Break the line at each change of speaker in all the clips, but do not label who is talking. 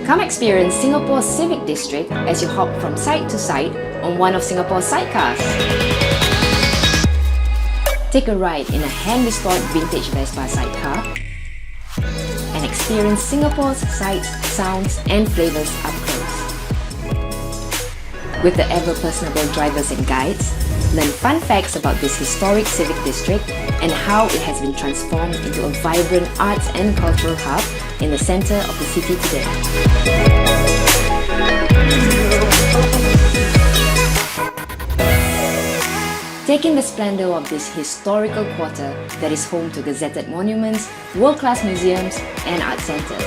Come experience Singapore's civic district as you hop from site to site on one of Singapore's sidecars. Take a ride in a hand-restored vintage Vespa sidecar and experience Singapore's sights, sounds and flavours up close. With the ever-personable drivers and guides, learn fun facts about this historic civic district and how it has been transformed into a vibrant arts and cultural hub in the centre of the city today. Take in the splendour of this historical quarter that is home to gazetted monuments, world-class museums and art centres.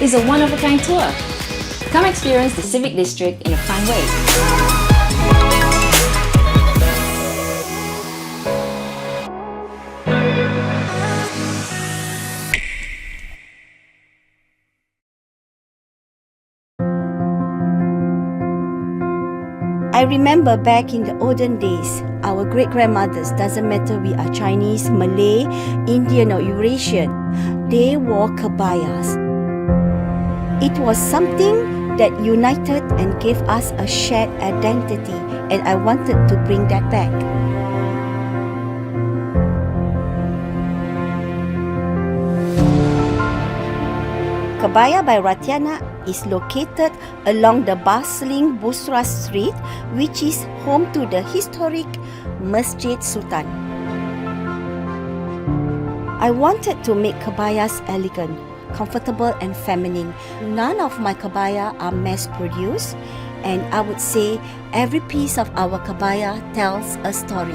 It's a one-of-a-kind tour. Come experience the civic district in a fun way.
I remember back in the olden days, our great-grandmothers, doesn't matter we are Chinese, Malay, Indian or Eurasian, they wore kebayas. It was something that united and gave us a shared identity, and I wanted to bring that back. Kebaya by Ratiana is located along the bustling Busra Street, which is home to the historic Masjid Sultan. I wanted to make kebayas elegant, comfortable and feminine. None of my kebaya are mass-produced, and I would say every piece of our kebaya tells a story.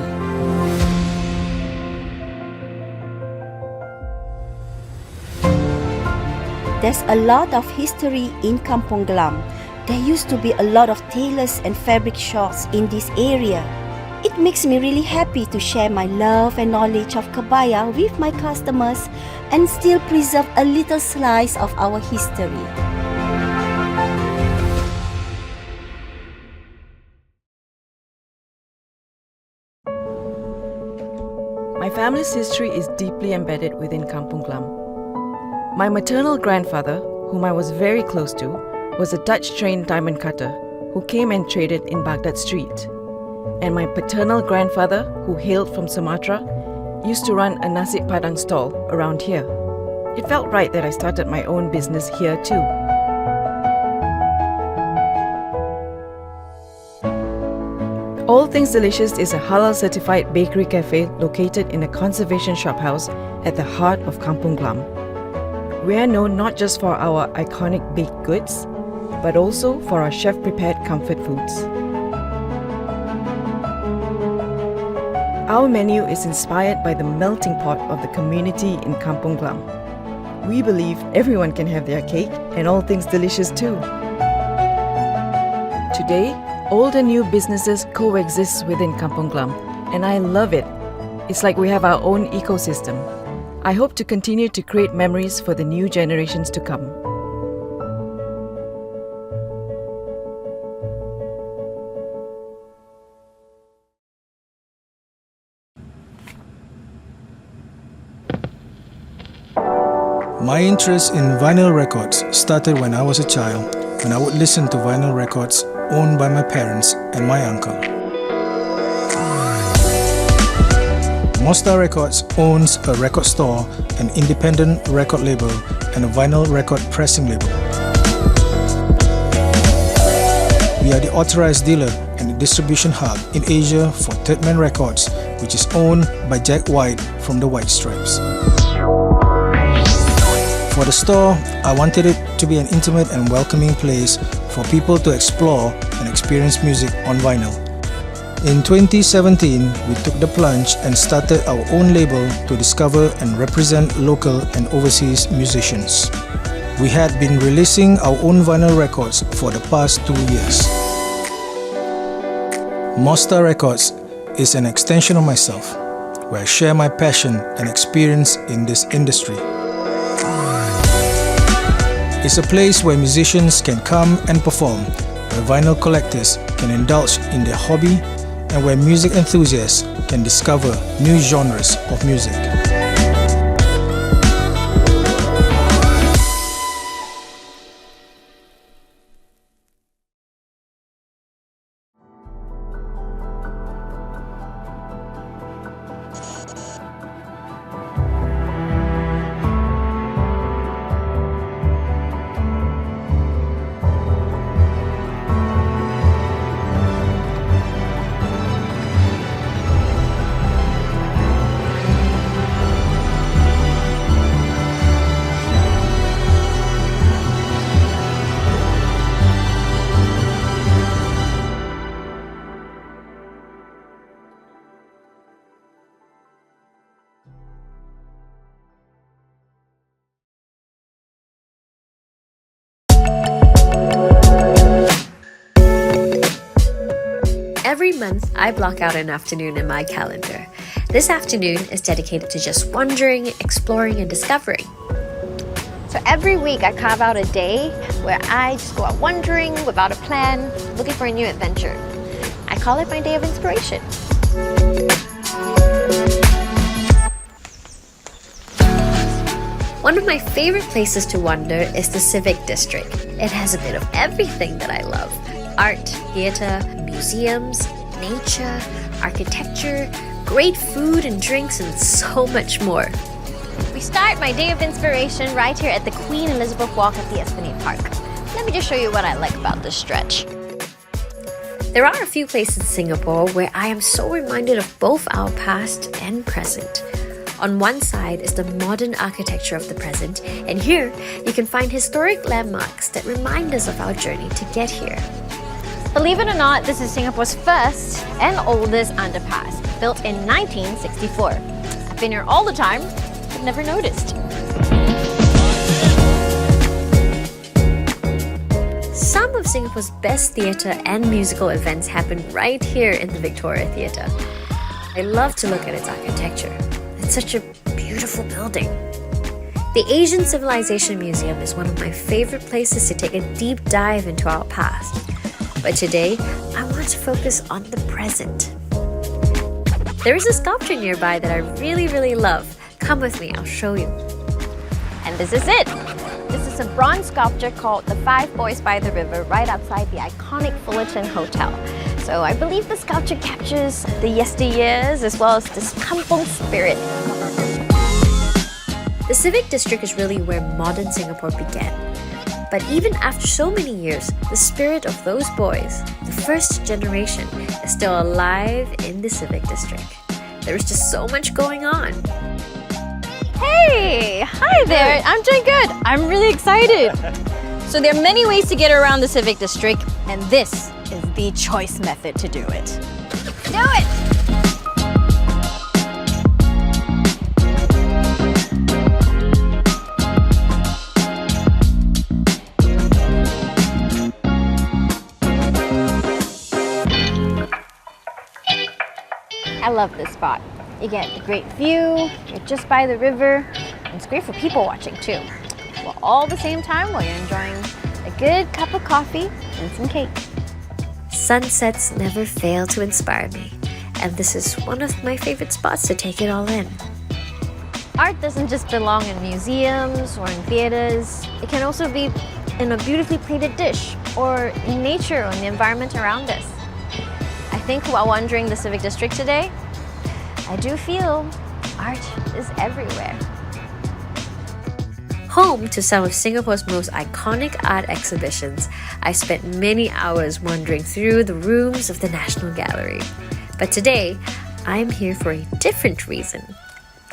There's a lot of history in Kampung Glam. There used to be a lot of tailors and fabric shops in this area. It makes me really happy to share my love and knowledge of kebaya with my customers and still preserve a little slice of our history.
My family's history is deeply embedded within Kampung Glam. My maternal grandfather, whom I was very close to, was a Dutch-trained diamond cutter who came and traded in Baghdad Street. And my paternal grandfather, who hailed from Sumatra, used to run a nasi padang stall around here. It felt right that I started my own business here too. All Things Delicious is a halal-certified bakery cafe located in a conservation shophouse at the heart of Kampung Glam. We are known not just for our iconic baked goods, but also for our chef-prepared comfort foods. Our menu is inspired by the melting pot of the community in Kampung Glam. We believe everyone can have their cake and all things delicious too. Today, old and new businesses coexist within Kampung Glam, and I love it. It's like we have our own ecosystem. I hope to continue to create memories for the new generations to come.
My interest in vinyl records started when I was a child, when I would listen to vinyl records owned by my parents and my uncle. Mostar Records owns a record store, an independent record label, and a vinyl record pressing label. We are the authorized dealer and the distribution hub in Asia for Third Man Records, which is owned by Jack White from the White Stripes. For the store, I wanted it to be an intimate and welcoming place for people to explore and experience music on vinyl. In 2017, we took the plunge and started our own label to discover and represent local and overseas musicians. We had been releasing our own vinyl records for the past 2 years. Mostar Records is an extension of myself, where I share my passion and experience in this industry. It's a place where musicians can come and perform, where vinyl collectors can indulge in their hobby, and where music enthusiasts can discover new genres of music.
every month, I block out an afternoon in my calendar. This afternoon is dedicated to just wandering, exploring, and discovering.
So every week I carve out a day where I just go out wandering without a plan, looking for a new adventure. I call it my day of inspiration.
One of my favorite places to wander is the Civic District. It has a bit of everything that I love. Art, theatre, museums, nature, architecture, great food and drinks, and so much more.
We start my day of inspiration right here at the Queen Elizabeth Walk at the Esplanade Park. Let me just show you what I like about this stretch.
There are a few places in Singapore where I am so reminded of both our past and present. On one side is the modern architecture of the present, and here you can find historic landmarks that remind us of our journey to get here.
Believe it or not, this is Singapore's first and oldest underpass, built in 1964. I've been here all the time, but never noticed.
Some of Singapore's best theatre and musical events happen right here in the Victoria Theatre. I love to look at its architecture. It's such a beautiful building. The Asian Civilization Museum is one of my favorite places to take a deep dive into our past. But today, I want to focus on the present. There is a sculpture nearby that I really love. Come with me, I'll show you.
And this is it. This is a bronze sculpture called The Five Boys by the River right outside the iconic Fullerton Hotel. So I believe the sculpture captures the yesteryears as well as this kampung spirit.
The Civic District is really where modern Singapore began. But even after so many years, the spirit of those boys, the first generation, is still alive in the Civic District. There is just so much going on.
Hey! Hi there! I'm doing good! I'm really excited! So there are many ways to get around the Civic District, and this is the choice method to do it. Do it! I love this spot. You get the great view, you're just by the river, and it's great for people watching too. Well, all the same time while you're enjoying a good cup of coffee and some cake.
Sunsets never fail to inspire me, and this is one of my favorite spots to take it all in.
Art doesn't just belong in museums or in theaters. It can also be in a beautifully plated dish or in nature or in the environment around us. I think while wandering the Civic District today, I do feel art is everywhere.
Home to some of Singapore's most iconic art exhibitions, I spent many hours wandering through the rooms of the National Gallery. But today, I'm here for a different reason.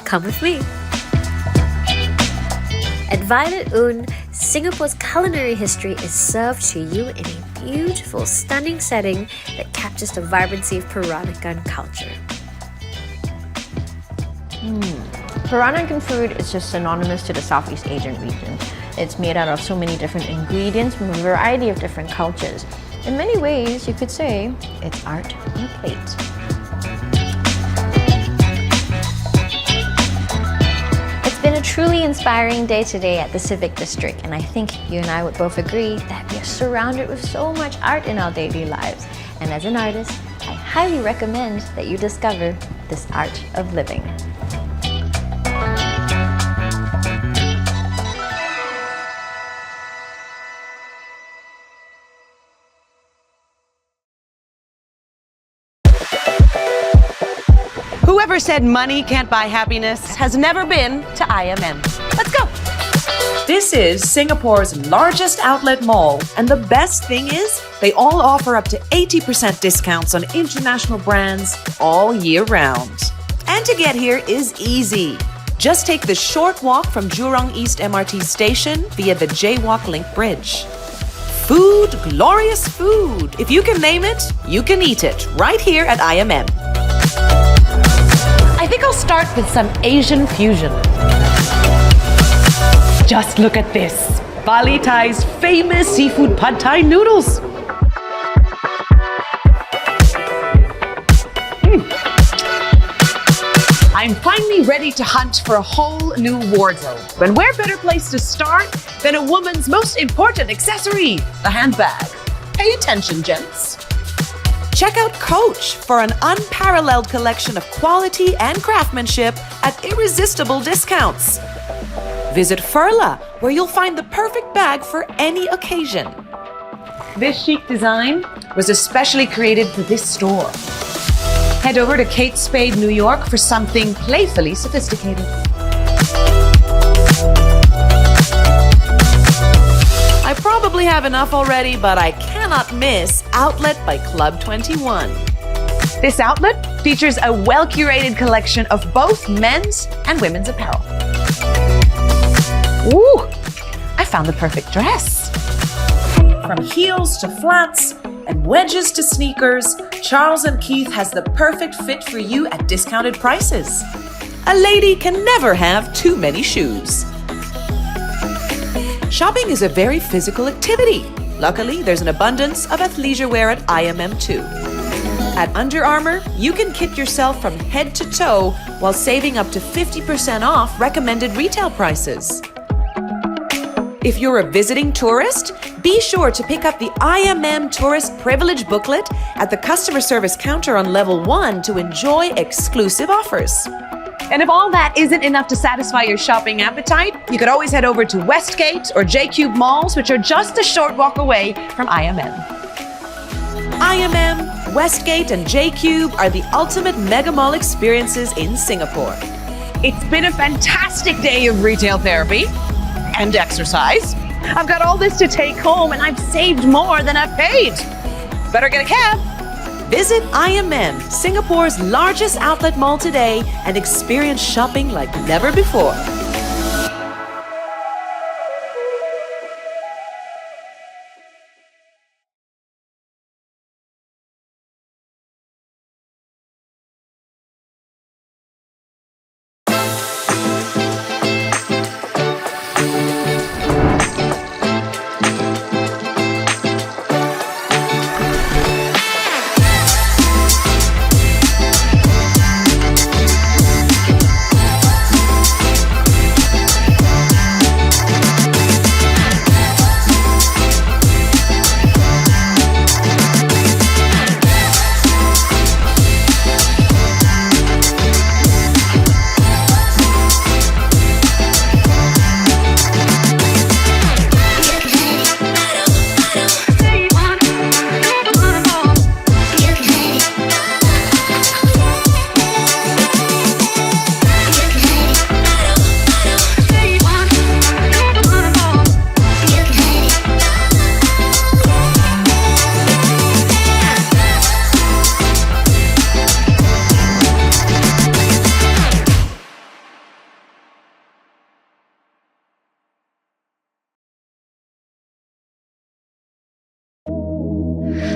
Come with me. At Violet Un, Singapore's culinary history is served to you in a beautiful, stunning setting that captures the vibrancy of Peranakan culture.
Peranakan food is just synonymous to the Southeast Asian region. It's made out of so many different ingredients from a variety of different cultures. In many ways, you could say it's art on a plate.
It's been a truly inspiring day today at the Civic District, and I think you and I would both agree that we are surrounded with so much art in our daily lives. And as an artist, I highly recommend that you discover this art of living.
Whoever said money can't buy happiness has never been to IMM. Let's go.
This is Singapore's largest outlet mall, and the best thing is they all offer up to 80% discounts on international brands all year round. And to get here is easy. Just take the short walk from Jurong East MRT station via the Jaywalk Link Bridge. Food, glorious food. If you can name it, you can eat it right here at IMM.
I think I'll start with some Asian fusion. Just look at this. Bali Thai's famous seafood pad thai noodles.
I'm finally ready to hunt for a whole new wardrobe. And where better place to start than a woman's most important accessory, the handbag. Pay attention, gents. Check out Coach for an unparalleled collection of quality and craftsmanship at irresistible discounts. Visit Furla, where you'll find the perfect bag for any occasion. This chic design was especially created for this store. Head over to Kate Spade, New York for something playfully sophisticated. I probably have enough already, but I cannot miss Outlet by Club 21. This outlet features a well-curated collection of both men's and women's apparel. Ooh, I found the perfect dress. From heels to flats and wedges to sneakers, Charles & Keith has the perfect fit for you at discounted prices. A lady can never have too many shoes. Shopping is a very physical activity. Luckily, there's an abundance of athleisure wear at IMM too. At Under Armour, you can kit yourself from head to toe while saving up to 50% off recommended retail prices. If you're a visiting tourist, be sure to pick up the IMM Tourist Privilege booklet at the customer service counter on level 1 to enjoy exclusive offers. And if all that isn't enough to satisfy your shopping appetite, you could always head over to Westgate or J-Cube malls, which are just a short walk away from IMM. IMM, Westgate, and J-Cube are the ultimate mega mall experiences in Singapore. It's been a fantastic day of retail therapy and exercise. I've got all this to take home and I've saved more than I've paid. Better get a cab. Visit IMM, Singapore's largest outlet mall today, and experience shopping like never before.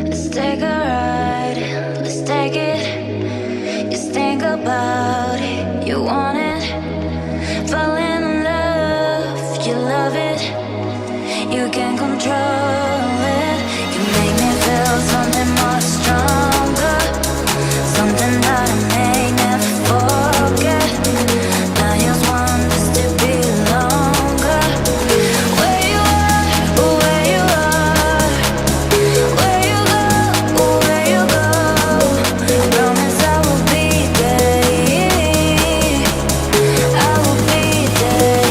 Let's take a ride, let's take it. Just think about it, you want it. Fall in love, you love it. You can control it. You make me feel something much stronger, something that I may never forget. I just want this to be longer. Where you are, where you are, where you go, where you go. I promise I will be there. I will be there.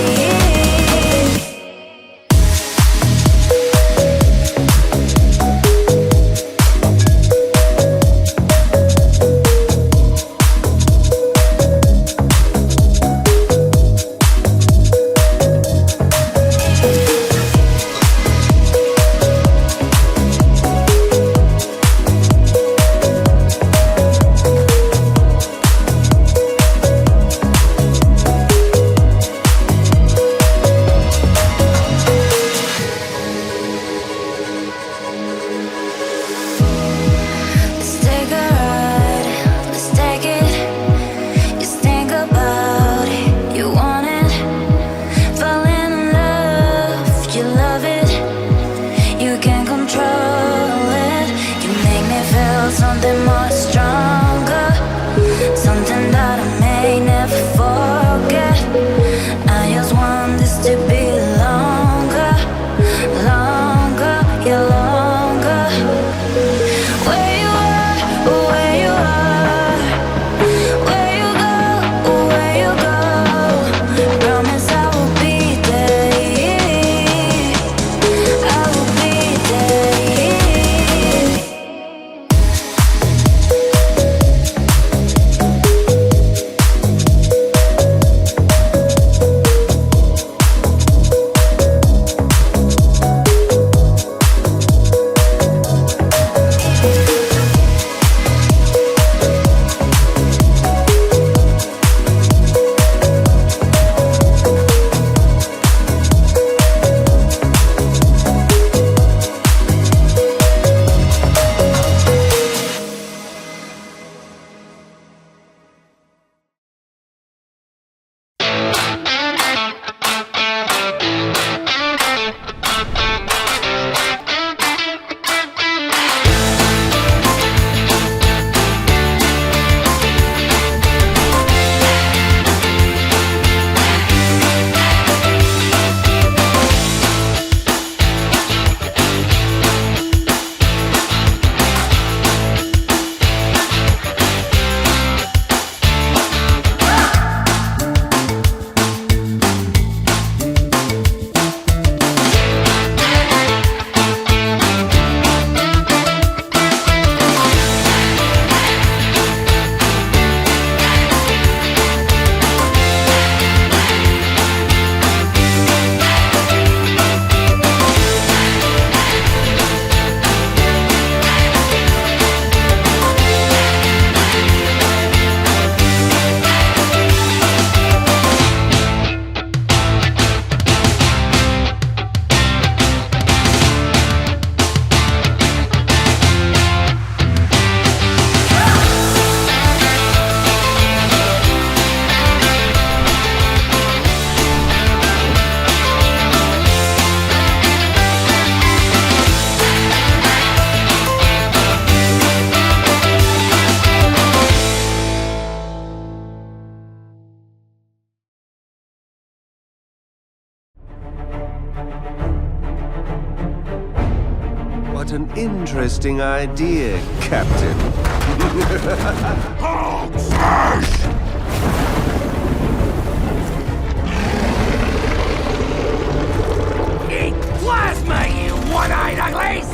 What an interesting idea, Captain.
Eat plasma, you one-eyed uglies!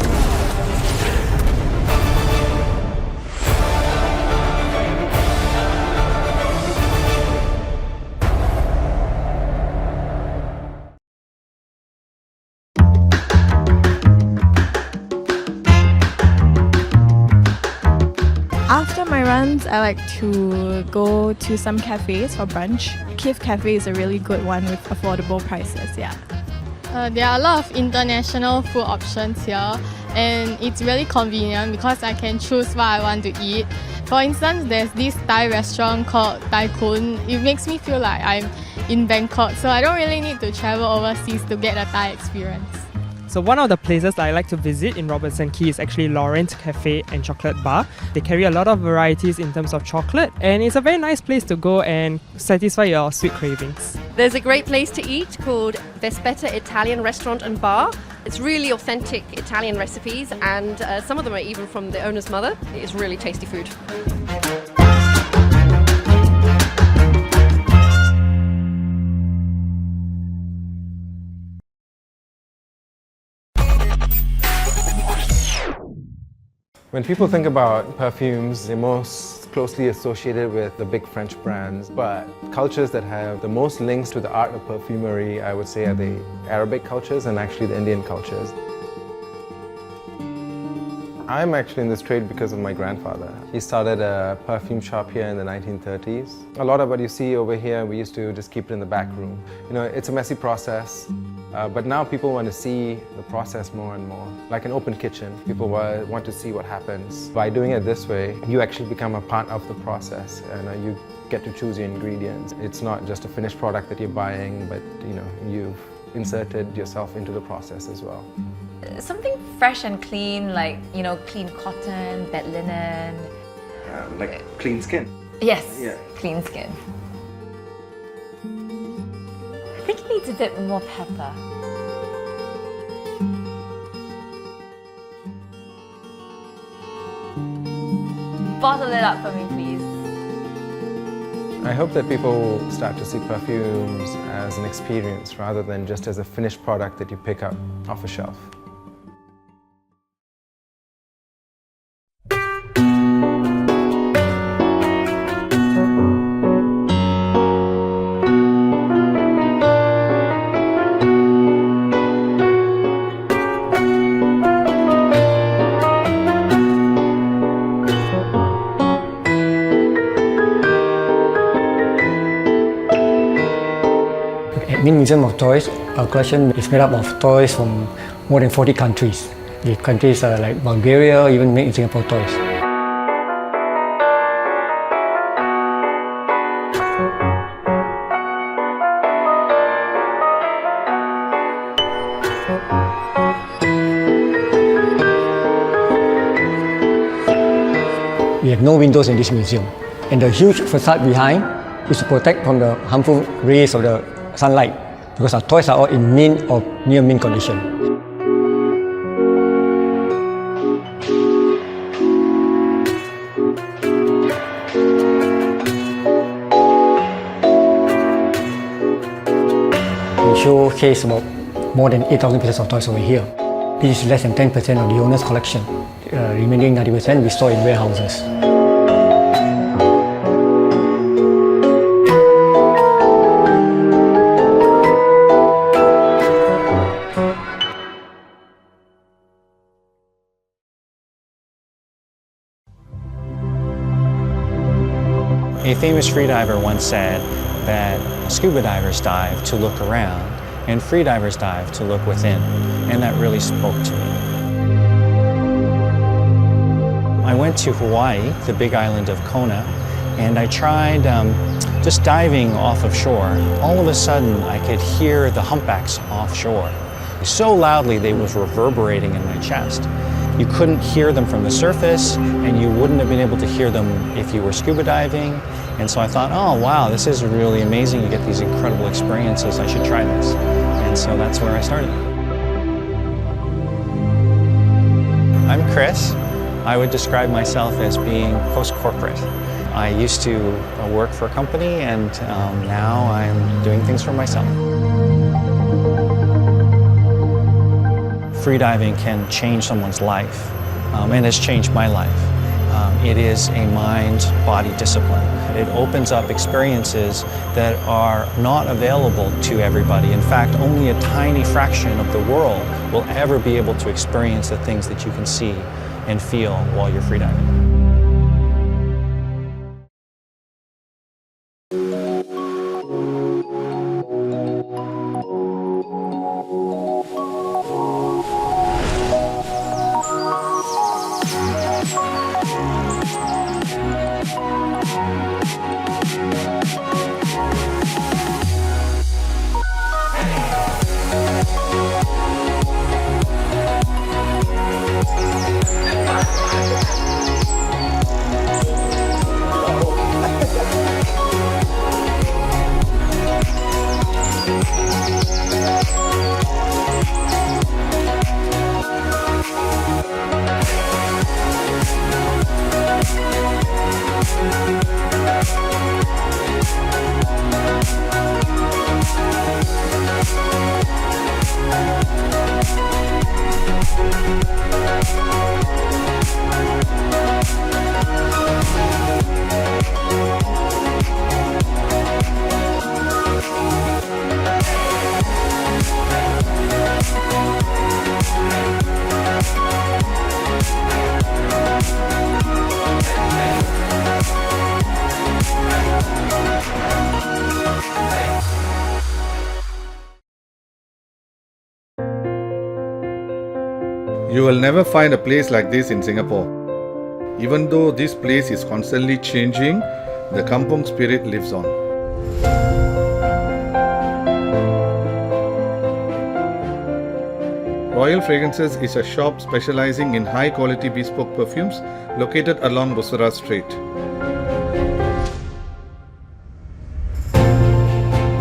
After my runs, I like to go to some cafes for brunch. Kif Cafe is a really good one with affordable prices, yeah.
There are a lot of international food options here, and it's really convenient because I can choose what I want to eat. For instance, there's this Thai restaurant called Thai Kun. It makes me feel like I'm in Bangkok, so I don't really need to travel overseas to get a Thai experience.
So one of the places I like to visit in Robertson Quay is actually Lawrence Cafe and Chocolate Bar. They carry a lot of varieties in terms of chocolate, and it's a very nice place to go and satisfy your sweet cravings.
There's a great place to eat called Vespetta Italian Restaurant and Bar. It's really authentic Italian recipes, and some of them are even from the owner's mother. It's really tasty food.
When people think about perfumes, they're most closely associated with the big French brands, but cultures that have the most links to the art of perfumery, I would say, are the Arabic cultures and actually the Indian cultures. I'm actually in this trade because of my grandfather. He started a perfume shop here in the 1930s. A lot of what you see over here, we used to just keep it in the back room. You know, it's a messy process, but now people want to see the process more and more. Like an open kitchen, people want to see what happens. By doing it this way, you actually become a part of the process, and you get to choose your ingredients. It's not just a finished product that you're buying, but you've inserted yourself into the process as well.
Something fresh and clean, like, clean cotton, bed linen.
Like clean skin?
Yes,
yeah.
Clean skin. I think it needs a bit more pepper. Bottle it up for me, please.
I hope that people start to see perfumes as an experience rather than just as a finished product that you pick up off a shelf.
Museum of Toys, our collection is made up of toys from more than 40 countries. The countries are like Bulgaria, even make in Singapore toys. We have no windows in this museum, and the huge facade behind is to protect from the harmful rays of the sunlight, because our toys are all in mint or near mint condition. We showcase about more than 8,000 pieces of toys over here. This is less than 10% of the owner's collection. Remaining 90% we store in warehouses.
A famous freediver once said that scuba divers dive to look around and freedivers dive to look within, and that really spoke to me. I went to Hawaii, the big island of Kona, and I tried just diving off of shore. All of a sudden, I could hear the humpbacks offshore. So loudly, they was reverberating in my chest. You couldn't hear them from the surface, and you wouldn't have been able to hear them if you were scuba diving. And so I thought, oh wow, this is really amazing. You get these incredible experiences. I should try this. And so that's where I started. Chris. I would describe myself as being post-corporate. I used to work for a company, and now I'm doing things for myself. Freediving can change someone's life, and has changed my life. It is a mind-body discipline. It opens up experiences that are not available to everybody. In fact, only a tiny fraction of the world will ever be able to experience the things that you can see and feel while you're freediving.
You will never find a place like this in Singapore. Even though this place is constantly changing, the kampung spirit lives on. Royal Fragrances is a shop specializing in high-quality bespoke perfumes located along Busara Street.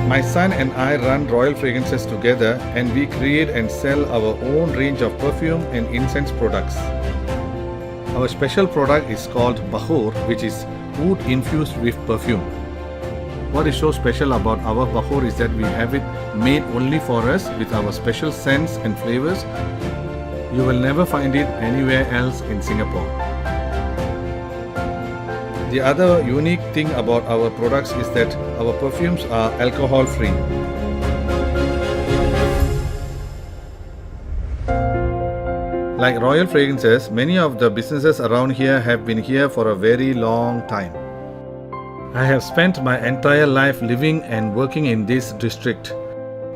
My son and I run Royal Fragrances together, and we create and sell our own range of perfume and incense products. Our special product is called Bahur, which is wood infused with perfume. What is so special about our Bahur is that we have it made only for us with our special scents and flavors. You will never find it anywhere else in Singapore. The other unique thing about our products is that our perfumes are alcohol free. Like Royal Fragrances, many of the businesses around here have been here for a very long time. I have spent my entire life living and working in this district.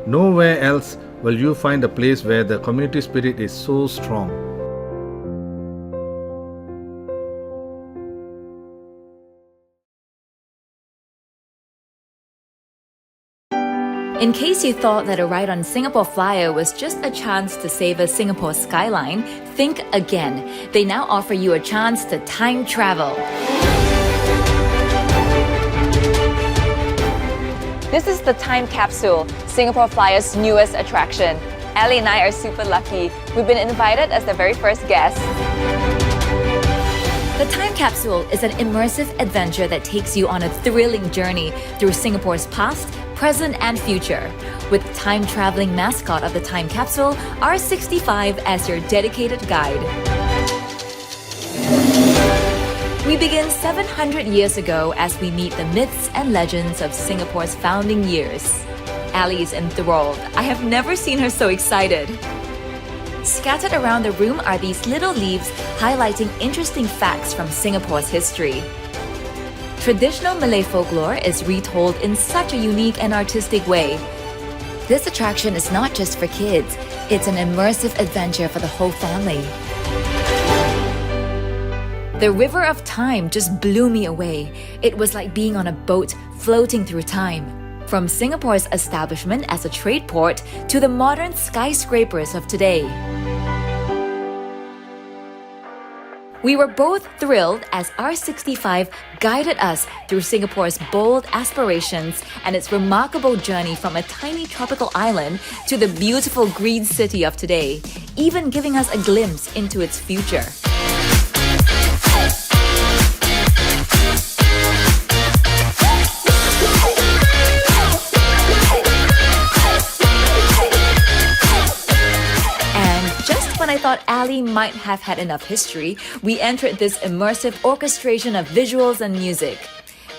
Nowhere else will you find a place where the community spirit is so strong.
In case you thought that a ride on Singapore Flyer was just a chance to savor Singapore's skyline, think again. They now offer you a chance to time travel.
This is the Time Capsule, Singapore Flyer's newest attraction. Ali and I are super lucky. We've been invited as the very first guests.
The Time Capsule is an immersive adventure that takes you on a thrilling journey through Singapore's past, present and future, with time-traveling mascot of the Time Capsule, R65, as your dedicated guide. We begin 700 years ago as we meet the myths and legends of Singapore's founding years. Ali is enthralled. I have never seen her so excited. Scattered around the room are these little leaves highlighting interesting facts from Singapore's history. Traditional Malay folklore is retold in such a unique and artistic way. This attraction is not just for kids, it's an immersive adventure for the whole family. The River of Time just blew me away. It was like being on a boat floating through time. From Singapore's establishment as a trade port to the modern skyscrapers of today. We were both thrilled as R65 guided us through Singapore's bold aspirations and its remarkable journey from a tiny tropical island to the beautiful green city of today, even giving us a glimpse into its future. I thought Ali might have had enough history, we entered this immersive orchestration of visuals and music.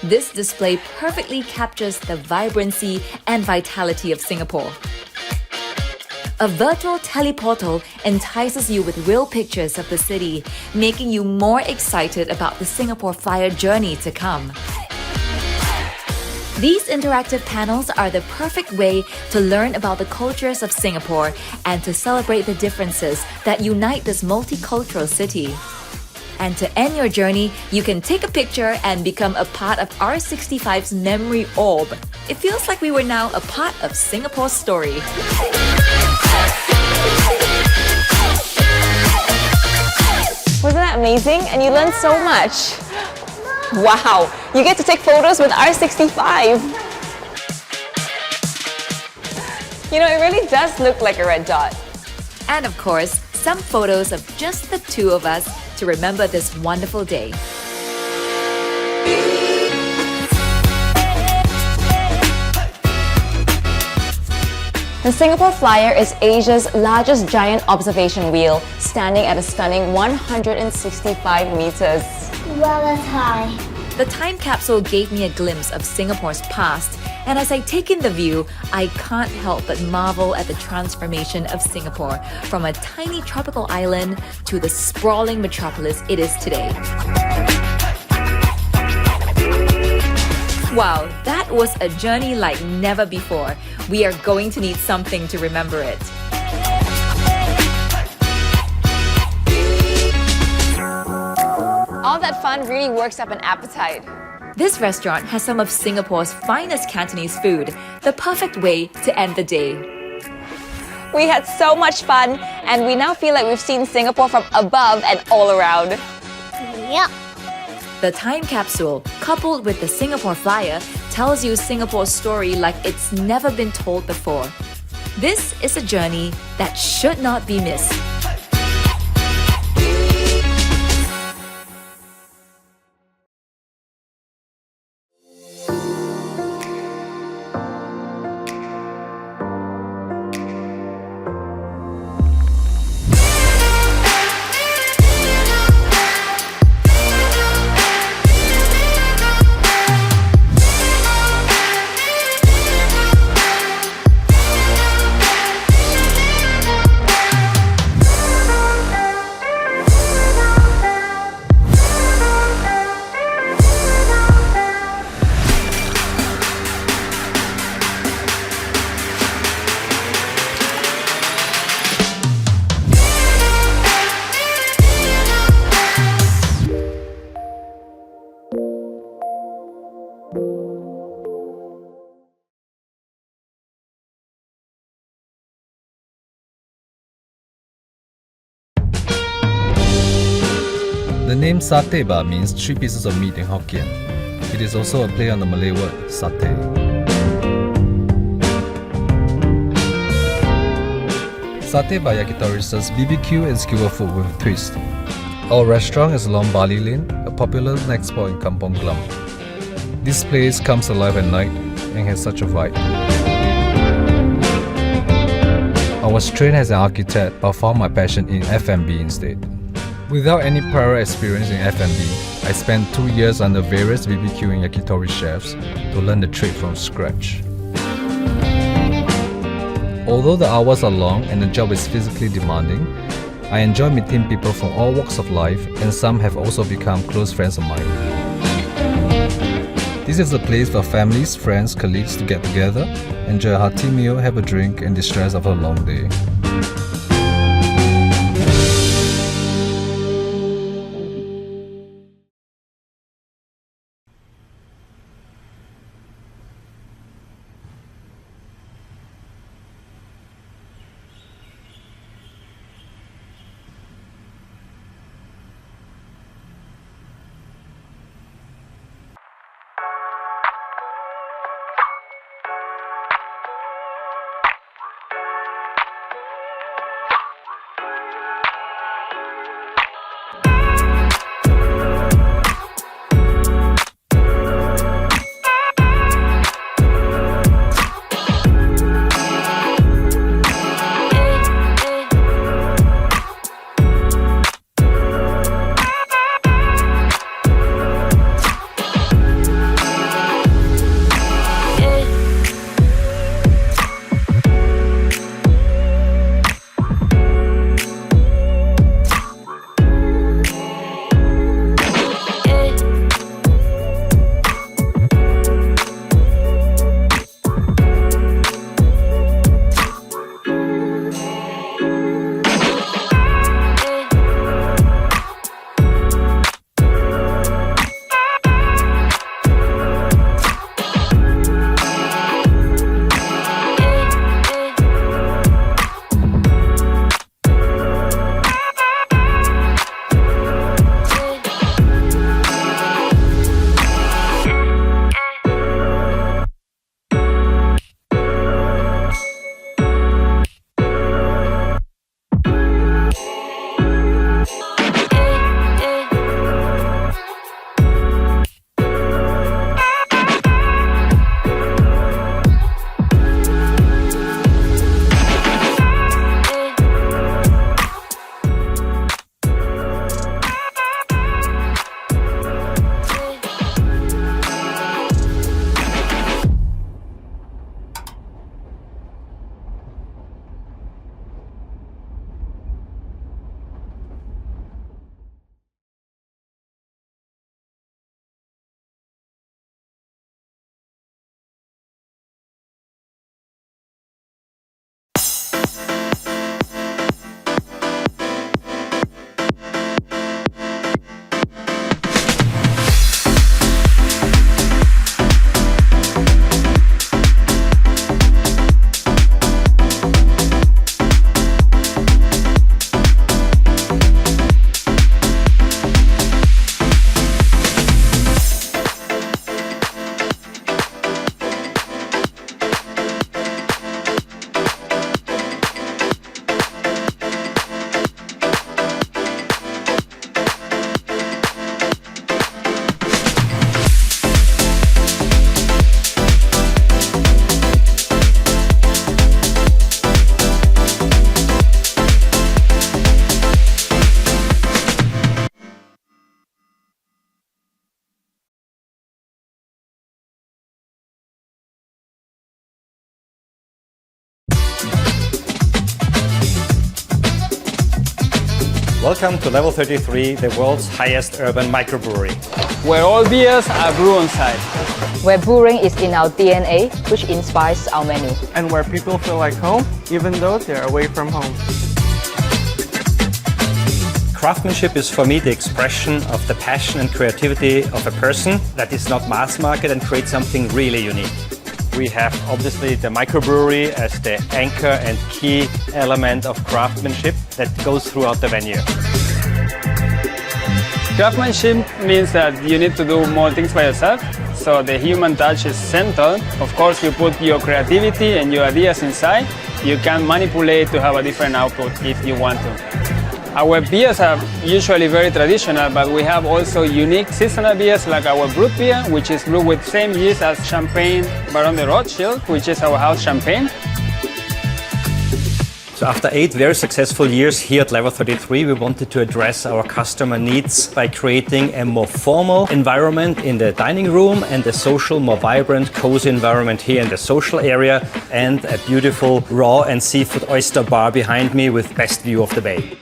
This display perfectly captures the vibrancy and vitality of Singapore. A virtual teleportal entices you with real pictures of the city, making you more excited about the Singapore Flyer journey to come. These interactive panels are the perfect way to learn about the cultures of Singapore and to celebrate the differences that unite this multicultural city. And to end your journey, you can take a picture and become a part of R65's memory orb. It feels like we were now a part of Singapore's story.
Wasn't that amazing? And you learned so much. Wow, you get to take photos with R65. You know, it really does look like a red dot.
And of course, some photos of just the two of us to remember this wonderful day.
The Singapore Flyer is Asia's largest giant observation wheel, standing at a stunning 165 meters.
Well, that's high.
The time capsule gave me a glimpse of Singapore's past, and as I take in the view, I can't help but marvel at the transformation of Singapore from a tiny tropical island to the sprawling metropolis it is today. Wow, that was a journey like never before. We are going to need something to remember it.
All that fun really works up an appetite.
This restaurant has some of Singapore's finest Cantonese food, the perfect way to end the day.
We had so much fun, and we now feel like we've seen Singapore from above and all around.
Yep.
The time capsule, coupled with the Singapore Flyer, tells you Singapore's story like it's never been told before. This is a journey that should not be missed.
The name satay ba means 3 pieces of meat in Hokkien. It is also a play on the Malay word satay. Satay by Yakitori serves BBQ and skewer food with a twist. Our restaurant is along Bali Lane, a popular snack spot in Kampong Glam. This place comes alive at night and has such a vibe. I was trained as an architect but found my passion in F&B instead. Without any prior experience in F&B, I spent 2 years under various BBQ and yakitori chefs to learn the trade from scratch. Although the hours are long and the job is physically demanding, I enjoy meeting people from all walks of life, and some have also become close friends of mine. This is a place for families, friends, colleagues to get together, enjoy a hearty meal, have a drink, and distress after a long day.
Welcome to Level 33, the world's highest urban microbrewery.
Where all beers are brewed on site.
Where brewing is in our DNA, which inspires our menu.
And where people feel like home, even though they're away from home.
Craftsmanship is for me the expression of the passion and creativity of a person that is not mass market and creates something really unique. We have obviously the microbrewery as the anchor and key element of craftsmanship that goes throughout the venue.
Craftsmanship means that you need to do more things by yourself, so the human touch is central. Of course, you put your creativity and your ideas inside. You can manipulate to have a different output if you want to. Our beers are usually very traditional, but we have also unique seasonal beers like our brut beer, which is brewed with same yeast as Champagne Baron de Rothschild, which is our house champagne.
So after 8 very successful years here at Level 33, we wanted to address our customer needs by creating a more formal environment in the dining room and a social, more vibrant, cozy environment here in the social area, and a beautiful raw and seafood oyster bar behind me with best view of the bay.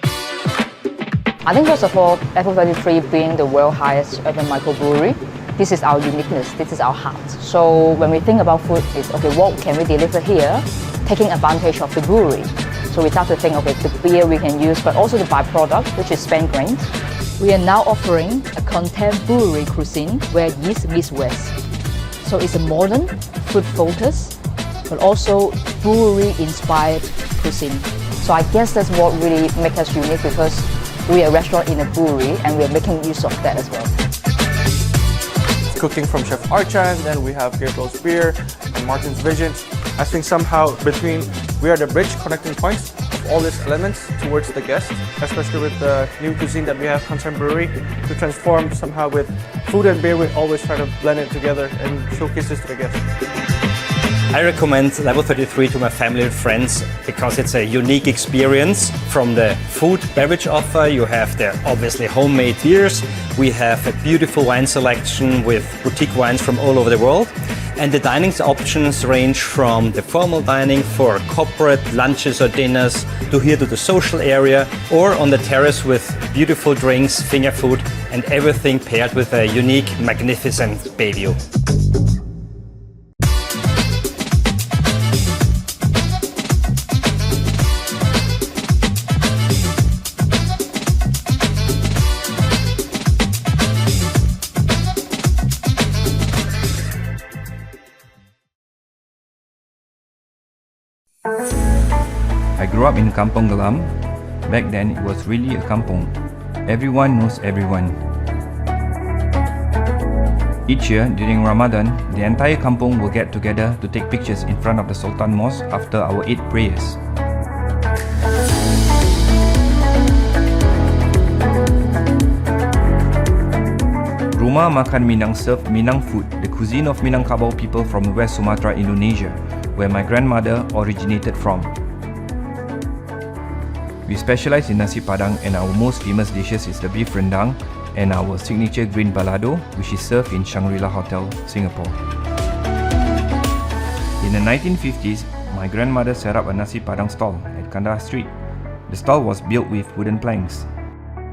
I think first of all, Level 33 being the world's highest urban microbrewery, this is our uniqueness, this is our heart. So when we think about food, it's okay, what can we deliver here, taking advantage of the brewery. So we start to think, okay, the beer we can use, but also the byproduct, which is spent grains. We are now offering a contemporary cuisine where yeast meets West. So it's a modern, food-focused, but also brewery-inspired cuisine. So I guess that's what really makes us unique, because we are a restaurant in a brewery and we are making use of that as well.
Cooking from Chef Archan, then we have Gabriel's Beer and Martin's Vision. I think somehow we are the bridge connecting points of all these elements towards the guest, especially with the new cuisine that we have, Contemporary, to transform somehow with food and beer. We always try to blend it together and showcase this to the guests.
I recommend Level 33 to my family and friends because it's a unique experience. From the food beverage offer, you have the obviously homemade beers. We have a beautiful wine selection with boutique wines from all over the world. And the dining options range from the formal dining for corporate lunches or dinners to here to the social area, or on the terrace with beautiful drinks, finger food, and everything paired with a unique, magnificent bay view.
I grew up in Kampong Glam. Back then, it was really a kampong. Everyone knows everyone. Each year, during Ramadan, the entire kampong will get together to take pictures in front of the Sultan Mosque after our 8 prayers. Rumah Makan Minang served Minang food, the cuisine of Minangkabau people from West Sumatra, Indonesia, where my grandmother originated from. We specialize in nasi padang, and our most famous dishes is the beef rendang and our signature green balado, which is served in Shangri-La Hotel, Singapore. In the 1950s, my grandmother set up a nasi padang stall at Kandahar Street. The stall was built with wooden planks.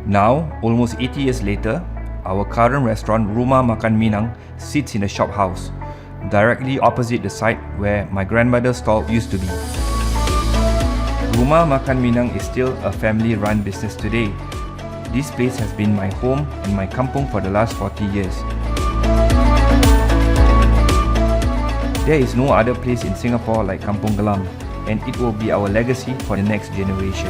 Now, almost 80 years later, our current restaurant, Rumah Makan Minang, sits in a shop house, directly opposite the site where my grandmother's stall used to be. Rumah Makan Minang is still a family-run business today. This place has been my home and my kampong for the last 40 years. There is no other place in Singapore like Kampong Glam, and it will be our legacy for the next generation.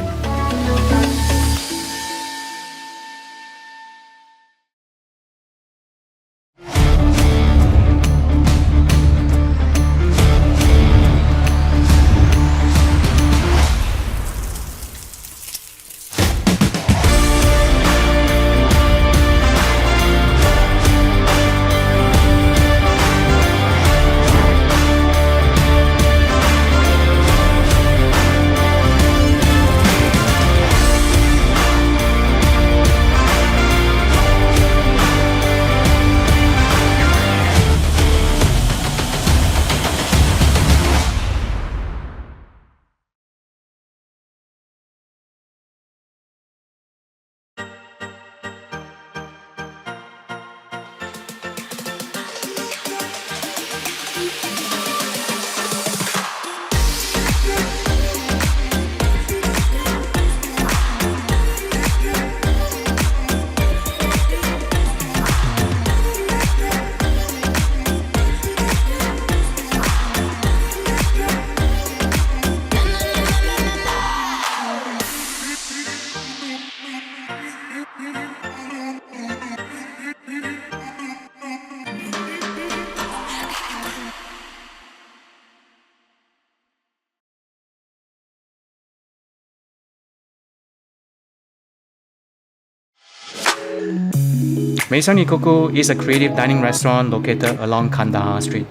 Maison Ikoku is a creative dining restaurant located along Kandahar Street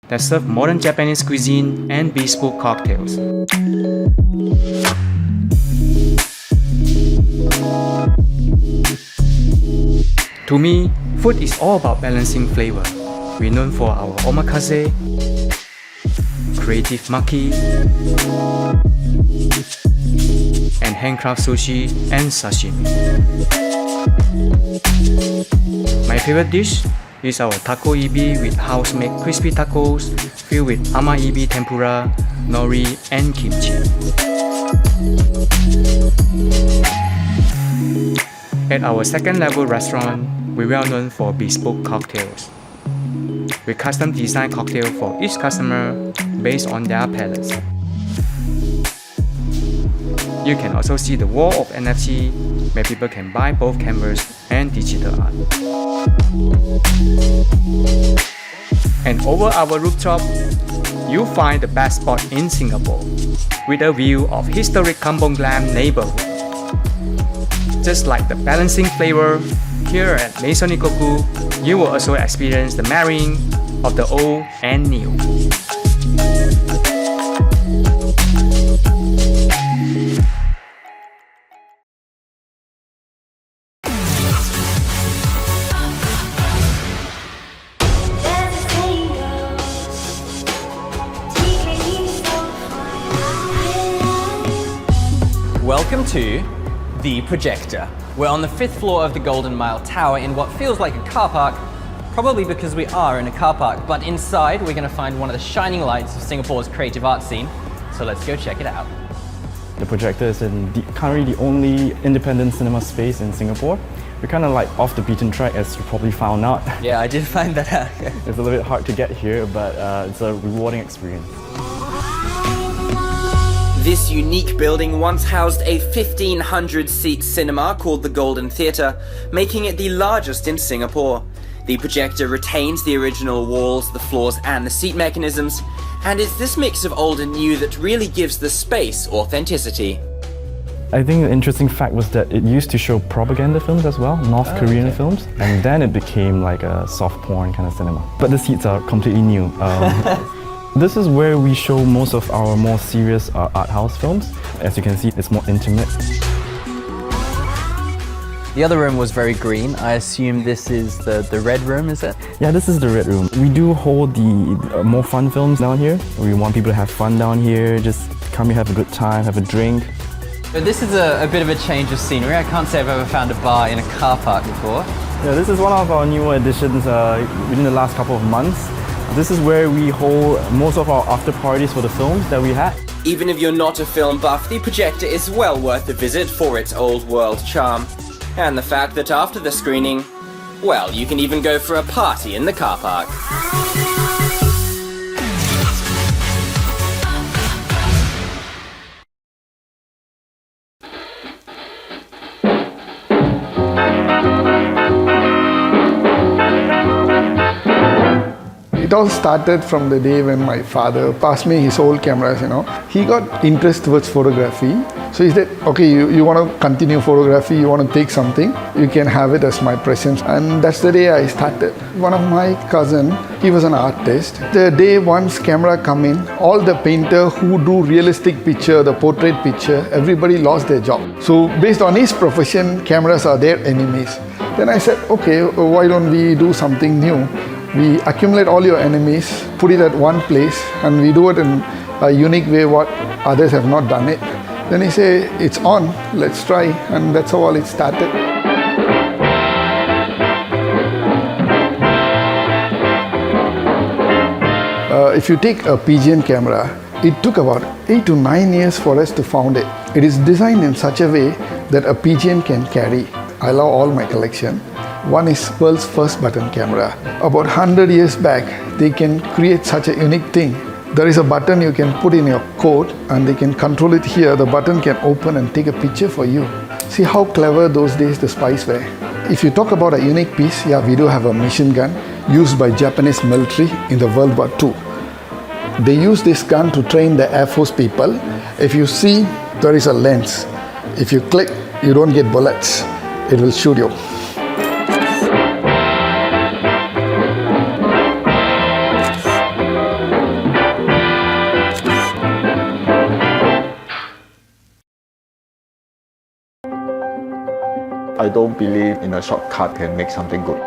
that serves modern Japanese cuisine and bespoke cocktails. To me, food is all about balancing flavor. We're known for our omakase, creative maki, and handcraft sushi and sashimi. My favorite dish is our taco ibi with house-made crispy tacos filled with ama ibi tempura, nori, and kimchi. At our second-level restaurant, we're well known for bespoke cocktails. We custom design cocktails for each customer based on their palates. You can also see the wall of NFT where people can buy both canvas and digital art. And over our rooftop, you'll find the best spot in Singapore with a view of historic Kampong Glam neighborhood. Just like the balancing flavor, here at Maison Ikoku, you will also experience the marrying of the old and new.
Welcome to The Projector. We're on the 5th floor of the Golden Mile Tower in what feels like a car park, probably because we are in a car park, but inside we're going to find one of the shining lights of Singapore's creative art scene, so let's go check it out.
The Projector is currently the only independent cinema space in Singapore. We're kind of like off the beaten track, as you probably found out.
Yeah, I did find that out.
It's a little bit hard to get here, but it's a rewarding experience.
This unique building once housed a 1,500-seat cinema called the Golden Theatre, making it the largest in Singapore. The projector retains the original walls, the floors and the seat mechanisms, and it's this mix of old and new that really gives the space authenticity.
I think the interesting fact was that it used to show propaganda films as well, North Korean films, and then it became like a soft porn kind of cinema. But the seats are completely new. This is where we show most of our more serious art house films. As you can see, it's more intimate.
The other room was very green. I assume this is the red room, is it?
Yeah, this is the red room. We do hold the more fun films down here. We want people to have fun down here, just come here, have a good time, have a drink.
But this is a bit of a change of scenery. I can't say I've ever found a bar in a car park before.
Yeah, this is one of our newer additions within the last couple of months. This is where we hold most of our after parties for the films that we had.
Even if you're not a film buff, the projector is well worth a visit for its old world charm. And the fact that after the screening, well, you can even go for a party in the car park.
It all started from the day when my father passed me his old cameras, He got interest towards photography. So he said, okay, you want to continue photography, you want to take something, you can have it as my present. And that's the day I started. One of my cousin, he was an artist. The day once camera come in, all the painter who do realistic picture, the portrait picture, everybody lost their job. So based on his profession, cameras are their enemies. Then I said, okay, why don't we do something new? We accumulate all your enemies, put it at one place, and we do it in a unique way what others have not done it. Then he said, it's on, let's try, and that's how all it started. If you take a PGN camera, it took about 8 to 9 years for us to found it. It is designed in such a way that a PGN can carry. I love all my collection. One is world's first button camera. About 100 years back, they can create such a unique thing. There is a button you can put in your coat and they can control it here. The button can open and take a picture for you. See how clever those days the spies were. If you talk about a unique piece, yeah, we do have a machine gun used by Japanese military in the World War II. They use this gun to train the Air Force people. If you see, there is a lens. If you click, you don't get bullets. It will shoot you.
I don't believe in a shortcut can make something good.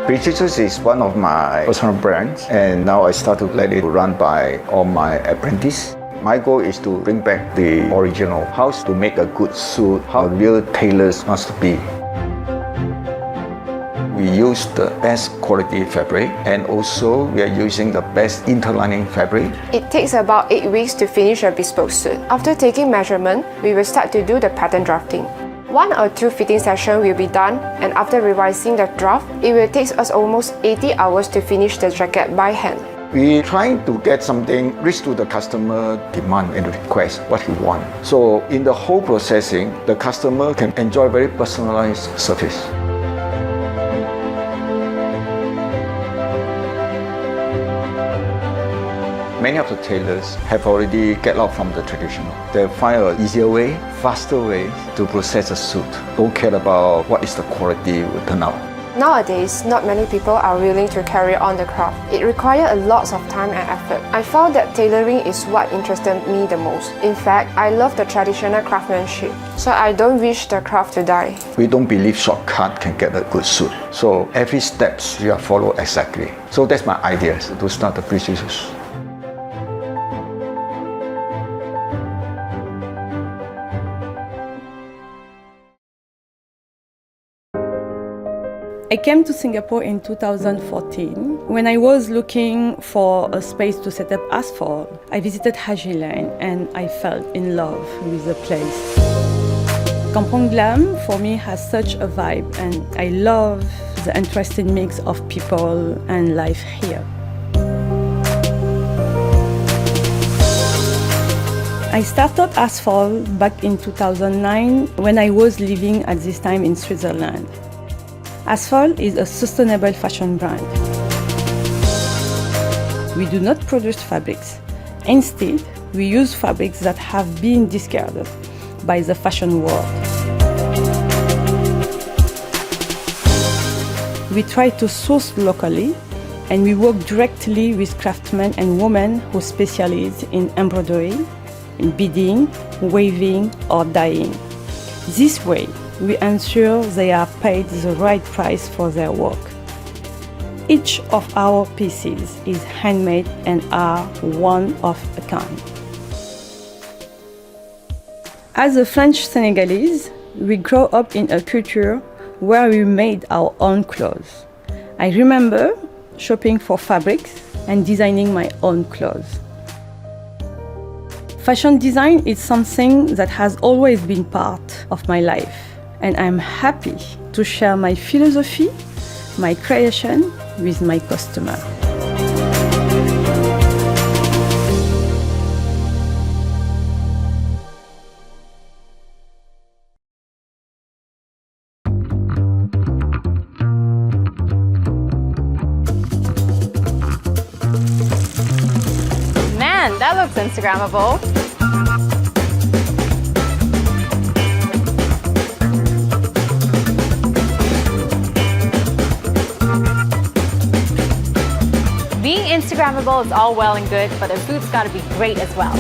Precious is one of my personal brands, and now I start to let it run by all my apprentices. My goal is to bring back the original, how to make a good suit, how real tailors must be. We use the best quality fabric, and also we are using the best interlining fabric.
It takes about 8 weeks to finish a bespoke suit. After taking measurement, we will start to do the pattern drafting. 1 or 2 fitting sessions will be done, and after revising the draft, it will take us almost 80 hours to finish the jacket by hand.
We're trying to get something reach to the customer demand and request what he wants. So in the whole processing, the customer can enjoy very personalized service. Many of the tailors have already get out from the traditional. They find an easier way, faster way to process a suit. Don't care about what is the quality will turn out.
Nowadays, not many people are willing to carry on the craft. It requires a lot of time and effort. I found that tailoring is what interested me the most. In fact, I love the traditional craftsmanship, so I don't wish the craft to die.
We don't believe shortcut can get a good suit. So every steps you are follow exactly. So that's my idea to start the Precious.
I came to Singapore in 2014. When I was looking for a space to set up Asphalt, I visited Haji Lane and I fell in love with the place. Kampong Glam for me has such a vibe, and I love the interesting mix of people and life here. I started Asphalt back in 2009 when I was living at this time in Switzerland. Asphalt is a sustainable fashion brand. We do not produce fabrics. Instead, we use fabrics that have been discarded by the fashion world. We try to source locally, and we work directly with craftsmen and women who specialize in embroidery, in beading, weaving, or dyeing. This way, we ensure they are paid the right price for their work. Each of our pieces is handmade and are one of a kind. As a French Senegalese, we grew up in a culture where we made our own clothes. I remember shopping for fabrics and designing my own clothes. Fashion design is something that has always been part of my life, and I'm happy to share my philosophy, my creation with my customer.
Man, that looks Instagrammable. Being Instagrammable is all well and good, but the food's gotta be great as well.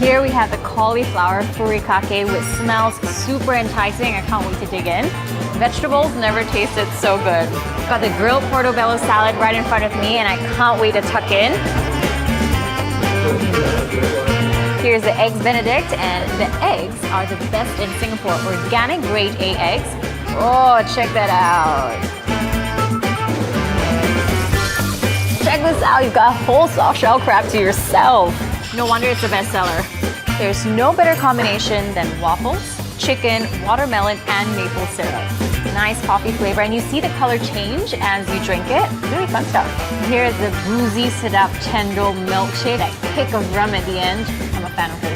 Here we have the cauliflower furikake, which smells super enticing. I can't wait to dig in. Vegetables never tasted so good. Got the grilled portobello salad right in front of me, and I can't wait to tuck in. Here's the eggs Benedict, and the eggs are the best in Singapore. Organic grade A eggs. Oh, check that out. Check this out, you've got a whole soft shell crab to yourself. No wonder it's a bestseller. There's no better combination than waffles, chicken, watermelon, and maple syrup. Nice coffee flavor, and you see the color change as you drink it. Really fun stuff. Here's the boozy sedap chendol milkshake, that kick of rum at the end. I'm a fan of this.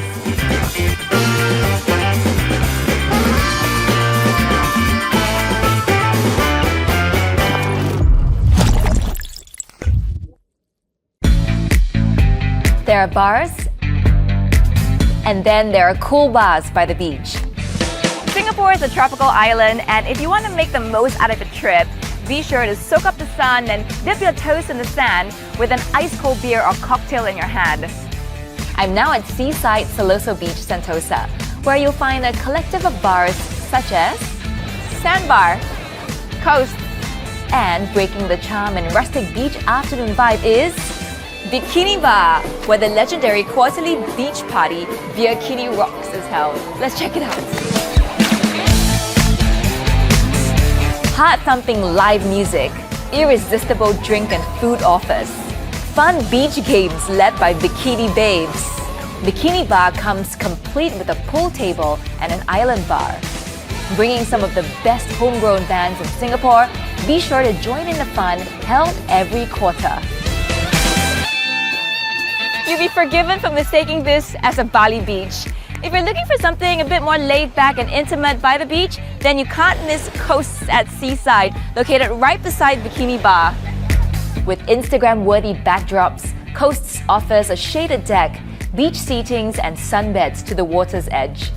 There are bars, and then there are cool bars by the beach.
Singapore is a tropical island, and if you want to make the most out of a trip,
Be sure to soak up the sun and dip your toes in the sand with an ice-cold beer or cocktail in your hand. I'm now at Seaside Siloso Beach, Sentosa, where you'll find a collective of bars such as Sandbar, Coast, and breaking the charm and rustic beach afternoon vibe is Bikini Bar, where the legendary quarterly beach party Bikini Rocks is held. Let's check it out. Heart-thumping live music, irresistible drink and food offers, fun beach games led by Bikini Babes. Bikini Bar comes complete with a pool table and an island bar. Bringing some of the best homegrown bands in Singapore, be sure to join in the fun held every quarter. You'll be forgiven for mistaking this as a Bali beach. If you're looking for something a bit more laid back and intimate by the beach, then you can't miss Coasts at Seaside, located right beside Bikini Bar. With Instagram-worthy backdrops, Coasts offers a shaded deck, beach seatings and sunbeds to the water's edge.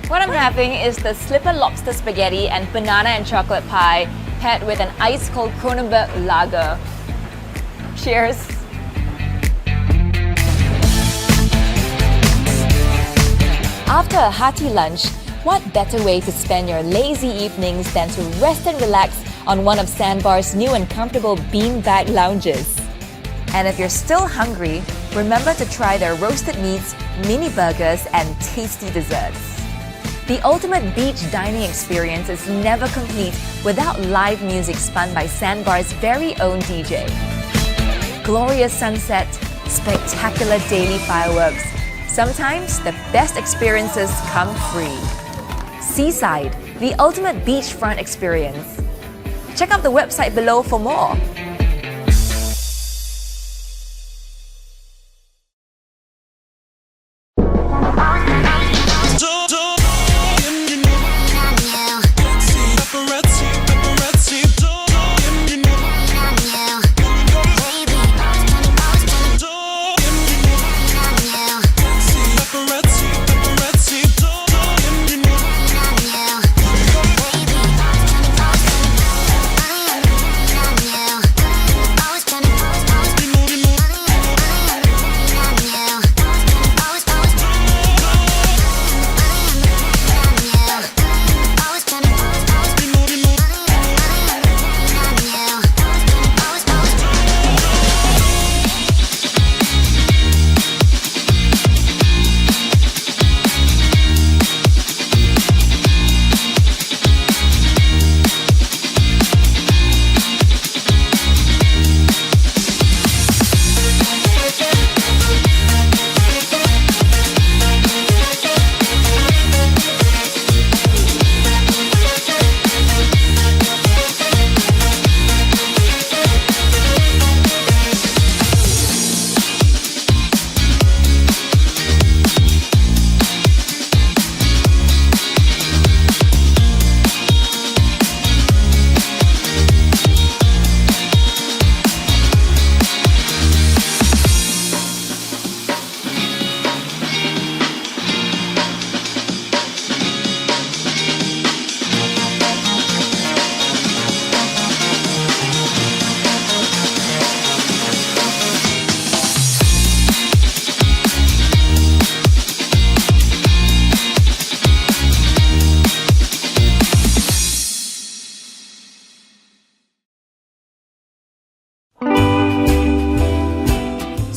What I'm having is the slipper lobster spaghetti and banana and chocolate pie paired with an ice-cold Kronenbourg lager. Cheers! After a hearty lunch, what better way to spend your lazy evenings than to rest and relax on one of Sandbar's new and comfortable beanbag lounges? And if you're still hungry, remember to try their roasted meats, mini burgers, and tasty desserts. The ultimate beach dining experience is never complete without live music spun by Sandbar's very own DJ. Glorious sunset, spectacular daily fireworks. Sometimes the best experiences come free. Seaside, the ultimate beachfront experience. Check out the website below for more.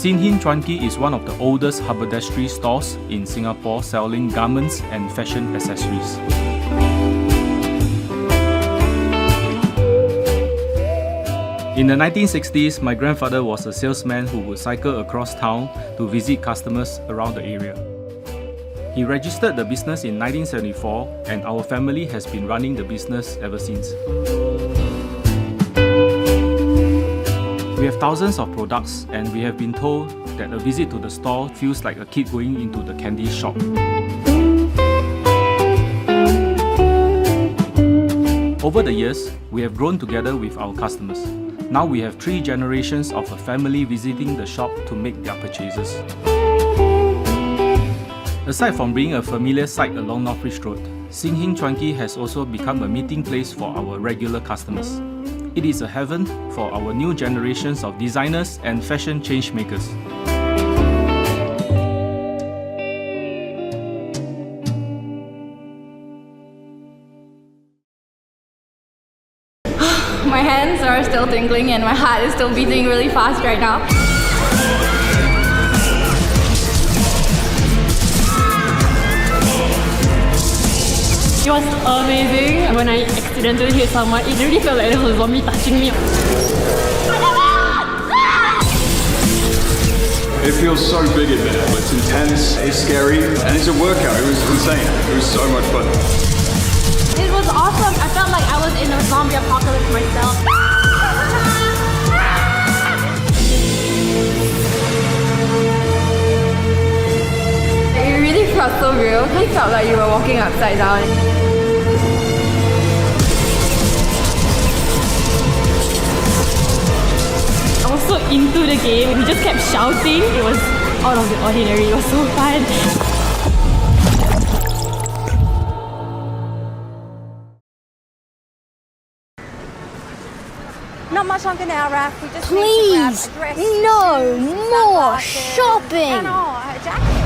Sin Hin Chuan Ki is one of the oldest haberdashery stores in Singapore selling garments and fashion accessories. In the 1960s, my grandfather was a salesman who would cycle across town to visit customers around the area. He registered the business in 1974 and our family has been running the business ever since. We have thousands of products and we have been told that a visit to the store feels like a kid going into the candy shop. Over the years, we have grown together with our customers. Now we have 3 generations of a family visiting the shop to make their purchases. Aside from being a familiar sight along North Bridge Road, Sin Hin Chuan Ki has also become a meeting place for our regular customers. It is a heaven for our new generations of designers and fashion change makers.
My hands are still tingling and my heart is still beating really fast right now. It was amazing. When I accidentally hit someone, it really felt like there was a zombie touching me.
It feels so big in there. It's intense, it's scary, and it's a workout. It was insane. It was so much fun.
It was awesome. I felt like I was in a zombie apocalypse myself. It really felt so real. It felt like you were walking upside down. I was so into the game. We just kept shouting. It was out of the ordinary. It was so fun.
Not much longer now, Raph. We just
Please,
need to grab a dress,
no
shoes,
more
sunglasses,
shopping.
And a jacket.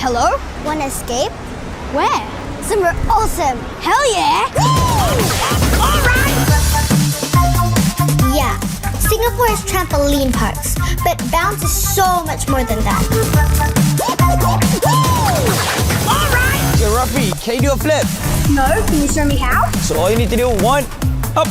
Hello? Wanna escape? Where? Somewhere awesome. Hell yeah! Alright! Yeah, Singapore has trampoline parks, but bounce is so much more than that. Alright!
Yo, Ruffy, can you do a flip?
No, can you show me how?
So all you need to do, one, up.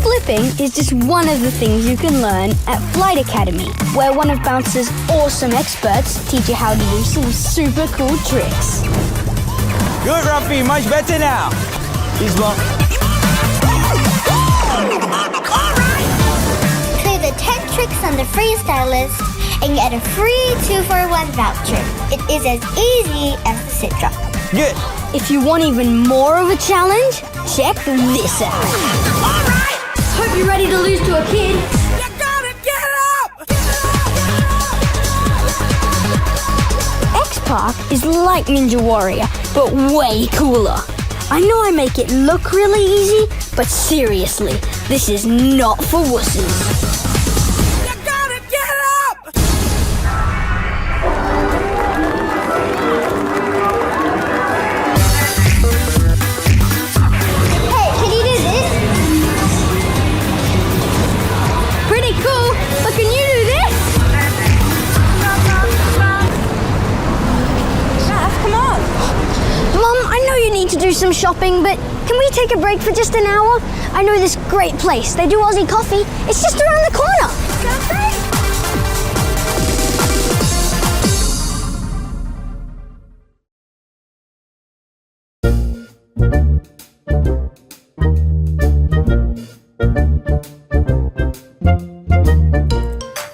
Flipping is just one of the things you can learn at Flight Academy, where one of Bounce's awesome experts teach you how to do some super cool tricks.
Good, Ruffy, much better now. He's one.
Clear the 10 tricks on the freestyle list and get a free 2-for-1 voucher. It is as easy as the sit drop.
Good.
If you want even more of a challenge, check this out. Alright! Hope you're ready to lose to a kid. You gotta get up! X-Park is like Ninja Warrior, but way cooler. I know I make it look really easy, but seriously, this is not for wusses. To do some shopping, but can we take a break for just an hour? I know this great place. They do Aussie coffee. It's just around the corner.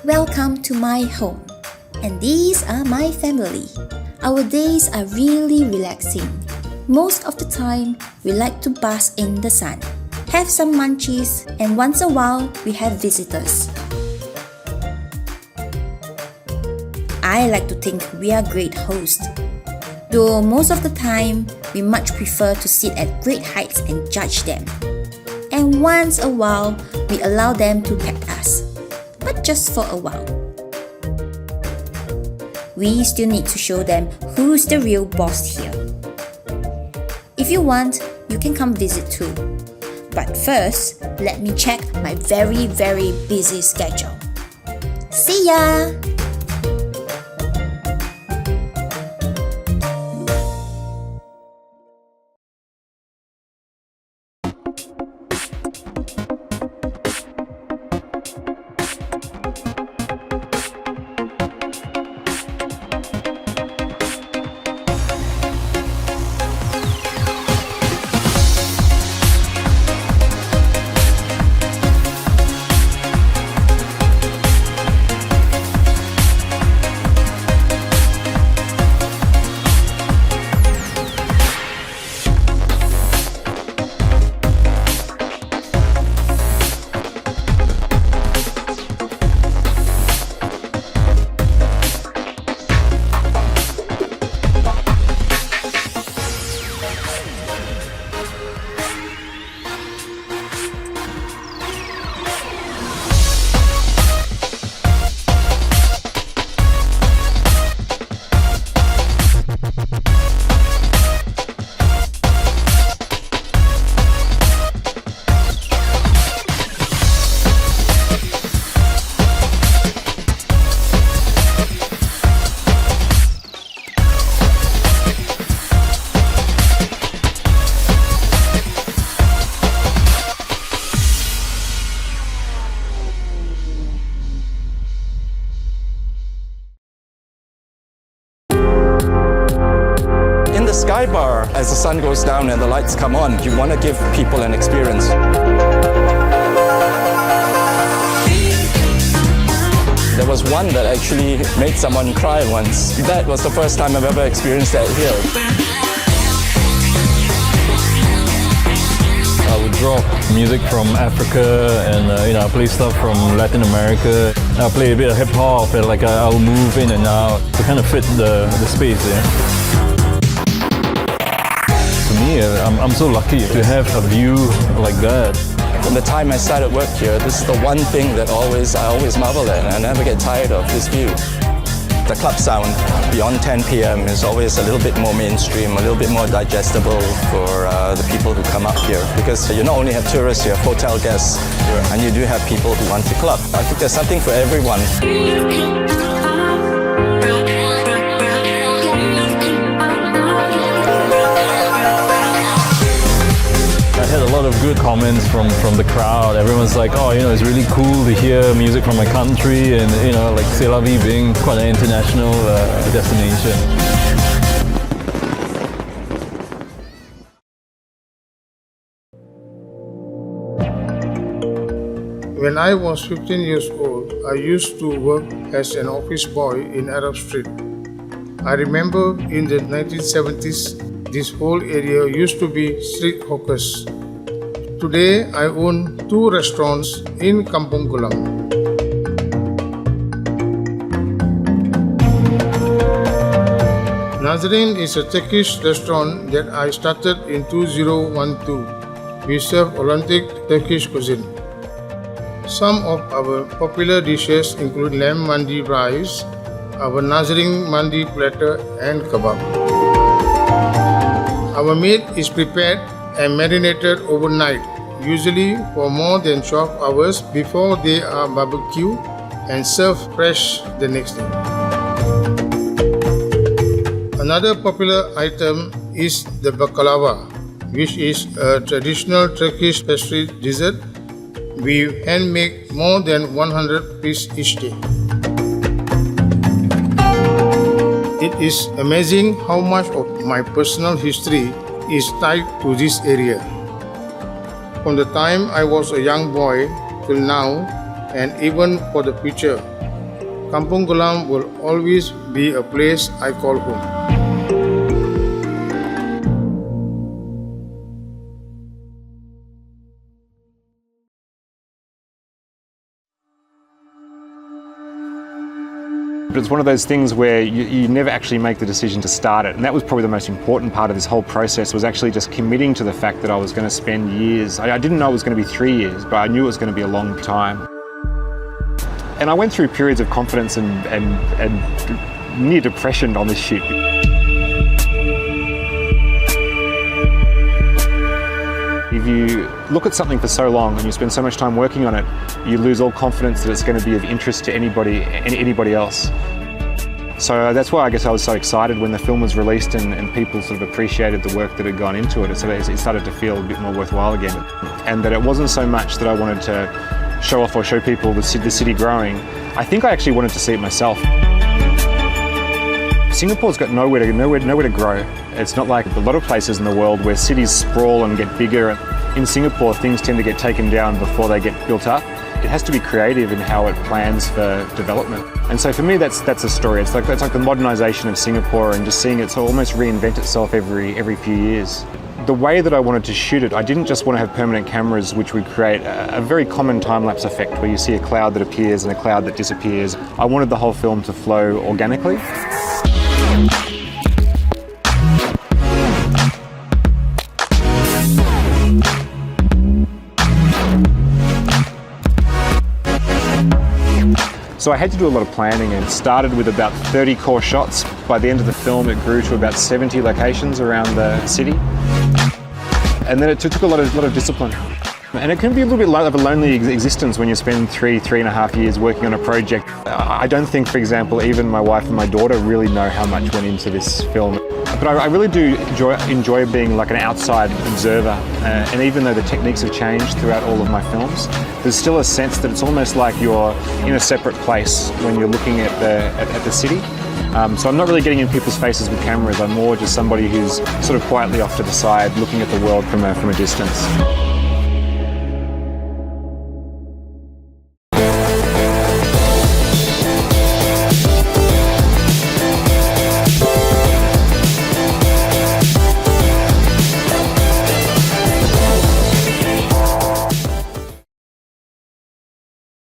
Welcome to my home, and these are my family. Our days are really relaxing. Most of the time, we like to bask in the sun, have some munchies, and once a while, we have visitors. I like to think we are great hosts, though most of the time, we much prefer to sit at great heights and judge them. And once a while, we allow them to pet us, but just for a while. We still need to show them who's the real boss here. If you want, you can come visit too. But first, let me check my very busy schedule. See ya!
sidebar, as the sun goes down and the lights come on, you want to give people an experience. There was one that actually made someone cry once. That was the first time I've ever experienced that here.
I would drop music from Africa and I play stuff from Latin America. I play a bit of hip hop and I'll move in and out to kind of fit the space there. For me, I'm so lucky to have a view like that.
From the time I started work here, this is the one thing that I always marvel at, and I never get tired of this view. The club sound beyond 10 p.m. is always a little bit more mainstream, a little bit more digestible for the people who come up here. Because you not only have tourists, you have hotel guests, and you do have people who want to club. I think there's something for everyone.
I had a lot of good comments from the crowd. Everyone's like, oh, it's really cool to hear music from my country, and like C'est La Vie being quite an international destination.
When I was 15 years old, I used to work as an office boy in Arab Street. I remember in the 1970s, this whole area used to be street hawkers. Today, I own 2 restaurants in Kampung Glam. Nazarene is a Turkish restaurant that I started in 2012. We serve authentic Turkish cuisine. Some of our popular dishes include lamb mandi rice, our Nazarene mandi platter, and kebab. Our meat is prepared and marinated overnight, usually for more than 12 hours before they are barbecued and served fresh the next day. Another popular item is the baklava, which is a traditional Turkish pastry dessert. We hand make more than 100 pieces each day. It is amazing how much of my personal history is tied to this area. From the time I was a young boy till now, and even for the future, Kampung Glam will always be a place I call home.
But it's one of those things where you never actually make the decision to start it. And that was probably the most important part of this whole process, was actually just committing to the fact that I was going to spend years. I didn't know it was going to be 3 years, but I knew it was going to be a long time. And I went through periods of confidence and near depression on this shoot. If you look at something for so long and you spend so much time working on it, you lose all confidence that it's going to be of interest to anybody else. So that's why I guess I was so excited when the film was released and people sort of appreciated the work that had gone into it. So it started to feel a bit more worthwhile again. And that it wasn't so much that I wanted to show off or show people the city growing. I think I actually wanted to see it myself. Singapore's got nowhere to grow. It's not like a lot of places in the world where cities sprawl and get bigger. In Singapore, things tend to get taken down before they get built up. It has to be creative in how it plans for development. And so for me, that's a story. It's like the modernisation of Singapore and just seeing it almost reinvent itself every few years. The way that I wanted to shoot it, I didn't just want to have permanent cameras which would create a very common time-lapse effect where you see a cloud that appears and a cloud that disappears. I wanted the whole film to flow organically. So I had to do a lot of planning and started with about 30 core shots. By the end of the film, it grew to about 70 locations around the city. And then it took a lot of discipline. And it can be a little bit of a lonely existence when you spend 3.5 years working on a project. I don't think, for example, even my wife and my daughter really know how much went into this film. But I really do enjoy being like an outside observer. And even though the techniques have changed throughout all of my films, there's still a sense that it's almost like you're in a separate place when you're looking at the city. So I'm not really getting in people's faces with cameras. I'm more just somebody who's sort of quietly off to the side, looking at the world from a distance.